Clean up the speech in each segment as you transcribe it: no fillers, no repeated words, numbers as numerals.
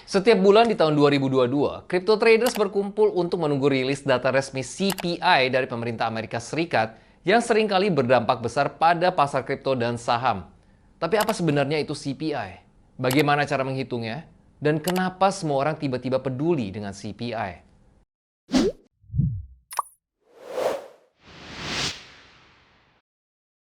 Setiap bulan di tahun 2022, crypto traders berkumpul untuk menunggu rilis data resmi CPI dari pemerintah Amerika Serikat yang seringkali berdampak besar pada pasar kripto dan saham. Tapi apa sebenarnya itu CPI? Bagaimana cara menghitungnya? Dan kenapa semua orang tiba-tiba peduli dengan CPI?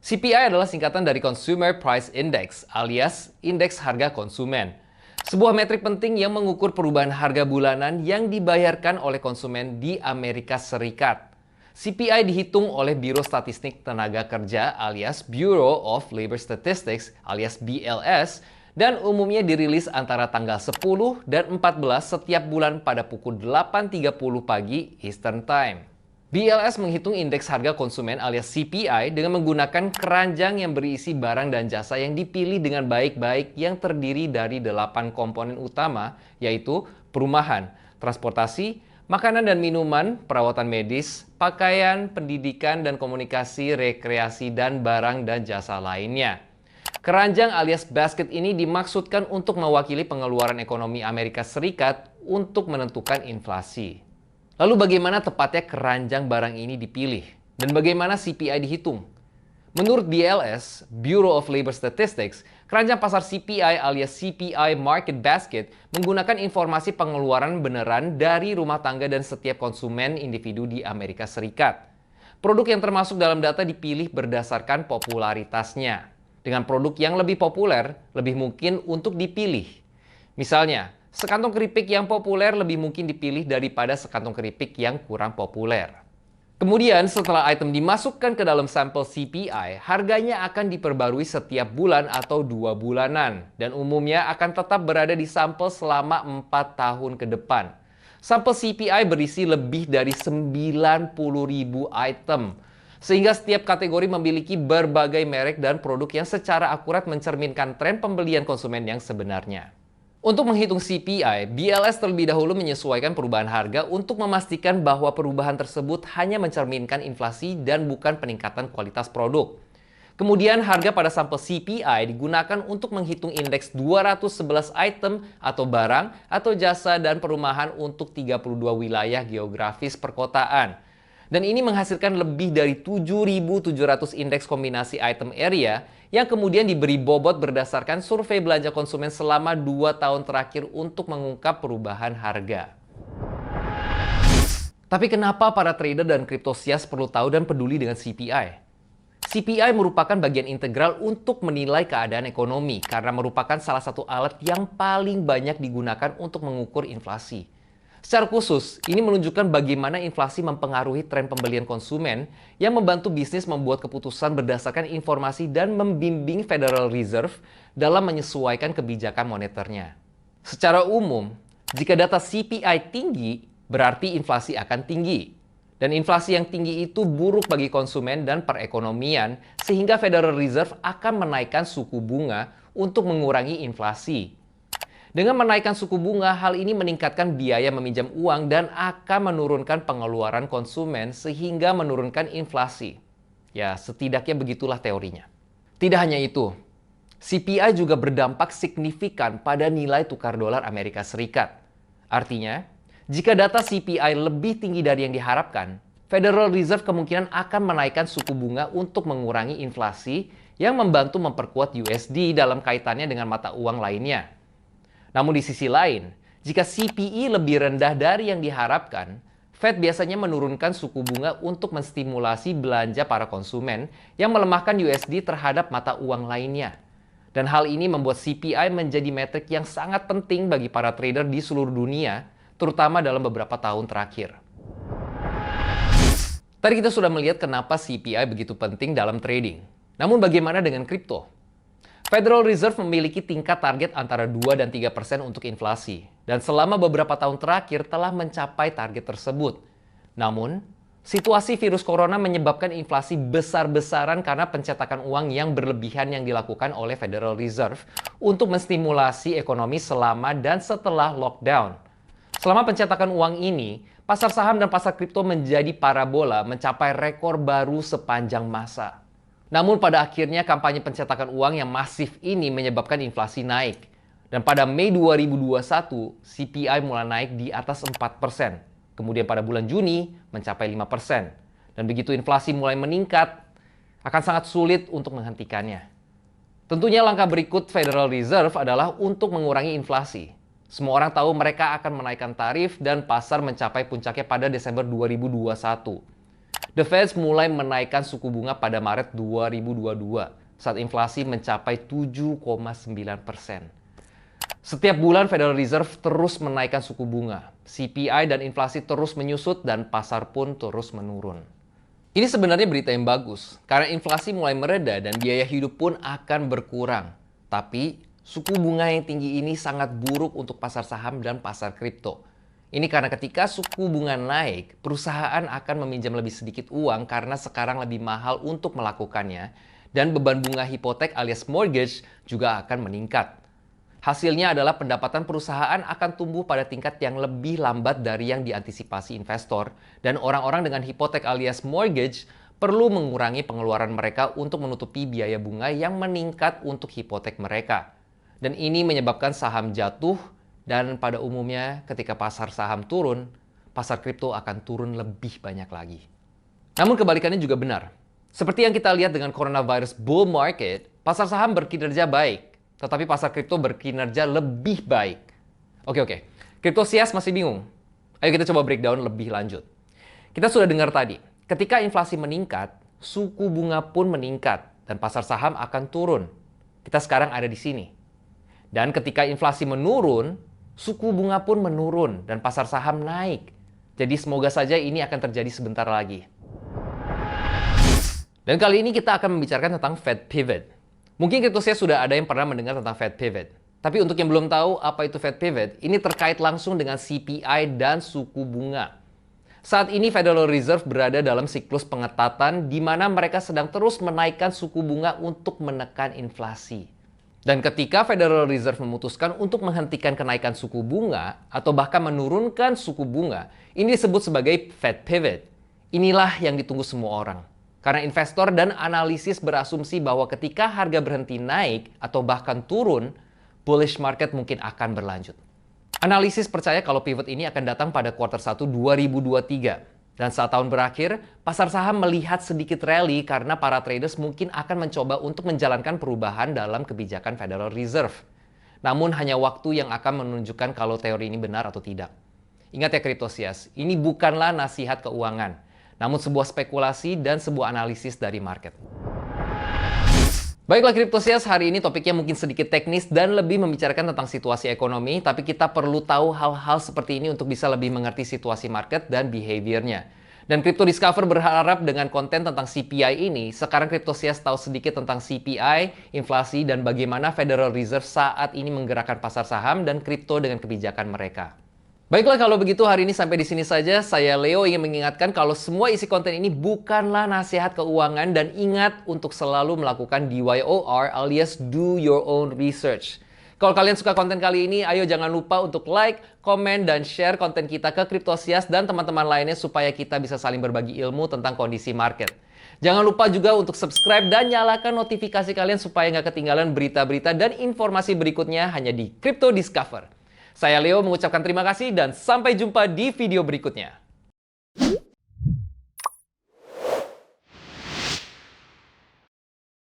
CPI adalah singkatan dari Consumer Price Index alias Indeks Harga Konsumen. Sebuah metrik penting yang mengukur perubahan harga bulanan yang dibayarkan oleh konsumen di Amerika Serikat. CPI dihitung oleh Biro Statistik Tenaga Kerja alias Bureau of Labor Statistics alias BLS dan umumnya dirilis antara tanggal 10 dan 14 setiap bulan pada pukul 8.30 pagi Eastern Time. BLS menghitung indeks harga konsumen alias CPI dengan menggunakan keranjang yang berisi barang dan jasa yang dipilih dengan baik-baik yang terdiri dari 8 komponen utama, yaitu perumahan, transportasi, makanan dan minuman, perawatan medis, pakaian, pendidikan dan komunikasi, rekreasi, dan barang dan jasa lainnya. Keranjang alias basket ini dimaksudkan untuk mewakili pengeluaran ekonomi Amerika Serikat untuk menentukan inflasi. Lalu bagaimana tepatnya keranjang barang ini dipilih? Dan bagaimana CPI dihitung? Menurut BLS, Bureau of Labor Statistics, keranjang pasar CPI alias CPI Market Basket menggunakan informasi pengeluaran beneran dari rumah tangga dan setiap konsumen individu di Amerika Serikat. Produk yang termasuk dalam data dipilih berdasarkan popularitasnya. Dengan produk yang lebih populer, lebih mungkin untuk dipilih. Misalnya, sekantong keripik yang populer lebih mungkin dipilih daripada sekantong keripik yang kurang populer. Kemudian setelah item dimasukkan ke dalam sampel CPI, harganya akan diperbarui setiap bulan atau 2 bulanan. Dan umumnya akan tetap berada di sampel selama 4 tahun ke depan. Sampel CPI berisi lebih dari 90.000 item. Sehingga setiap kategori memiliki berbagai merek dan produk yang secara akurat mencerminkan tren pembelian konsumen yang sebenarnya. Untuk menghitung CPI, BLS terlebih dahulu menyesuaikan perubahan harga untuk memastikan bahwa perubahan tersebut hanya mencerminkan inflasi dan bukan peningkatan kualitas produk. Kemudian harga pada sampel CPI digunakan untuk menghitung indeks 211 item atau barang atau jasa dan perumahan untuk 32 wilayah geografis perkotaan. Dan ini menghasilkan lebih dari 7.700 indeks kombinasi item area yang kemudian diberi bobot berdasarkan survei belanja konsumen selama 2 tahun terakhir untuk mengungkap perubahan harga. Tapi kenapa para trader dan kriptosias perlu tahu dan peduli dengan CPI? CPI merupakan bagian integral untuk menilai keadaan ekonomi karena merupakan salah satu alat yang paling banyak digunakan untuk mengukur inflasi. Secara khusus, ini menunjukkan bagaimana inflasi mempengaruhi tren pembelian konsumen yang membantu bisnis membuat keputusan berdasarkan informasi dan membimbing Federal Reserve dalam menyesuaikan kebijakan moneternya. Secara umum, jika data CPI tinggi, berarti inflasi akan tinggi. Dan inflasi yang tinggi itu buruk bagi konsumen dan perekonomian, sehingga Federal Reserve akan menaikkan suku bunga untuk mengurangi inflasi. Dengan menaikkan suku bunga, hal ini meningkatkan biaya meminjam uang dan akan menurunkan pengeluaran konsumen sehingga menurunkan inflasi. Ya, setidaknya begitulah teorinya. Tidak hanya itu, CPI juga berdampak signifikan pada nilai tukar dolar Amerika Serikat. Artinya, jika data CPI lebih tinggi dari yang diharapkan, Federal Reserve kemungkinan akan menaikkan suku bunga untuk mengurangi inflasi yang membantu memperkuat USD dalam kaitannya dengan mata uang lainnya. Namun di sisi lain, jika CPI lebih rendah dari yang diharapkan, Fed biasanya menurunkan suku bunga untuk menstimulasi belanja para konsumen yang melemahkan USD terhadap mata uang lainnya. Dan hal ini membuat CPI menjadi metrik yang sangat penting bagi para trader di seluruh dunia, terutama dalam beberapa tahun terakhir. Tadi kita sudah melihat kenapa CPI begitu penting dalam trading. Namun bagaimana dengan kripto? Federal Reserve memiliki tingkat target antara 2 dan 3% untuk inflasi. Dan selama beberapa tahun terakhir telah mencapai target tersebut. Namun, situasi virus corona menyebabkan inflasi besar-besaran karena pencetakan uang yang berlebihan yang dilakukan oleh Federal Reserve untuk menstimulasi ekonomi selama dan setelah lockdown. Selama pencetakan uang ini, pasar saham dan pasar kripto menjadi parabola mencapai rekor baru sepanjang masa. Namun pada akhirnya kampanye pencetakan uang yang masif ini menyebabkan inflasi naik. Dan pada Mei 2021, CPI mulai naik di atas 4%. Kemudian pada bulan Juni mencapai 5%. Dan begitu inflasi mulai meningkat, akan sangat sulit untuk menghentikannya. Tentunya langkah berikut Federal Reserve adalah untuk mengurangi inflasi. Semua orang tahu mereka akan menaikkan tarif dan pasar mencapai puncaknya pada Desember 2021. The Fed mulai menaikkan suku bunga pada Maret 2022 saat inflasi mencapai 7,9%. Setiap bulan Federal Reserve terus menaikkan suku bunga. CPI dan inflasi terus menyusut dan pasar pun terus menurun. Ini sebenarnya berita yang bagus, karena inflasi mulai mereda dan biaya hidup pun akan berkurang. Tapi, suku bunga yang tinggi ini sangat buruk untuk pasar saham dan pasar kripto. Ini karena ketika suku bunga naik, perusahaan akan meminjam lebih sedikit uang karena sekarang lebih mahal untuk melakukannya, dan beban bunga hipotek alias mortgage juga akan meningkat. Hasilnya adalah pendapatan perusahaan akan tumbuh pada tingkat yang lebih lambat dari yang diantisipasi investor, dan orang-orang dengan hipotek alias mortgage perlu mengurangi pengeluaran mereka untuk menutupi biaya bunga yang meningkat untuk hipotek mereka. Dan ini menyebabkan saham jatuh, dan pada umumnya ketika pasar saham turun, pasar kripto akan turun lebih banyak lagi. Namun kebalikannya juga benar. Seperti yang kita lihat dengan coronavirus bull market, pasar saham berkinerja baik. Tetapi pasar kripto berkinerja lebih baik. Oke. Kriptosias masih bingung? Ayo kita coba breakdown lebih lanjut. Kita sudah dengar tadi, ketika inflasi meningkat, suku bunga pun meningkat dan pasar saham akan turun. Kita sekarang ada di sini. Dan ketika inflasi menurun, suku bunga pun menurun dan pasar saham naik. Jadi semoga saja ini akan terjadi sebentar lagi. Dan kali ini kita akan membicarakan tentang Fed Pivot. Mungkin kriptosias sudah ada yang pernah mendengar tentang Fed Pivot. Tapi untuk yang belum tahu apa itu Fed Pivot, ini terkait langsung dengan CPI dan suku bunga. Saat ini Federal Reserve berada dalam siklus pengetatan di mana mereka sedang terus menaikkan suku bunga untuk menekan inflasi. Dan ketika Federal Reserve memutuskan untuk menghentikan kenaikan suku bunga atau bahkan menurunkan suku bunga, ini disebut sebagai Fed Pivot. Inilah yang ditunggu semua orang. Karena investor dan analisis berasumsi bahwa ketika harga berhenti naik atau bahkan turun, bullish market mungkin akan berlanjut. Analisis percaya kalau pivot ini akan datang pada kuartal 1 2023. Dan saat tahun berakhir, pasar saham melihat sedikit rally karena para traders mungkin akan mencoba untuk menjalankan perubahan dalam kebijakan Federal Reserve. Namun hanya waktu yang akan menunjukkan kalau teori ini benar atau tidak. Ingat ya kriptosias, ini bukanlah nasihat keuangan. Namun sebuah spekulasi dan sebuah analisis dari market. Baiklah kriptosias, hari ini topiknya mungkin sedikit teknis dan lebih membicarakan tentang situasi ekonomi, tapi kita perlu tahu hal-hal seperti ini untuk bisa lebih mengerti situasi market dan behaviornya. Dan Crypto Discover berharap dengan konten tentang CPI ini, sekarang kriptosias tahu sedikit tentang CPI, inflasi, dan bagaimana Federal Reserve saat ini menggerakkan pasar saham dan kripto dengan kebijakan mereka. Baiklah kalau begitu hari ini sampai di sini saja. Saya Leo ingin mengingatkan kalau semua isi konten ini bukanlah nasihat keuangan dan ingat untuk selalu melakukan DYOR alias do your own research. Kalau kalian suka konten kali ini, ayo jangan lupa untuk like, komen, dan share konten kita ke Kriptosias dan teman-teman lainnya supaya kita bisa saling berbagi ilmu tentang kondisi market. Jangan lupa juga untuk subscribe dan nyalakan notifikasi kalian supaya nggak ketinggalan berita-berita dan informasi berikutnya hanya di Crypto Discover. Saya Leo mengucapkan terima kasih dan sampai jumpa di video berikutnya.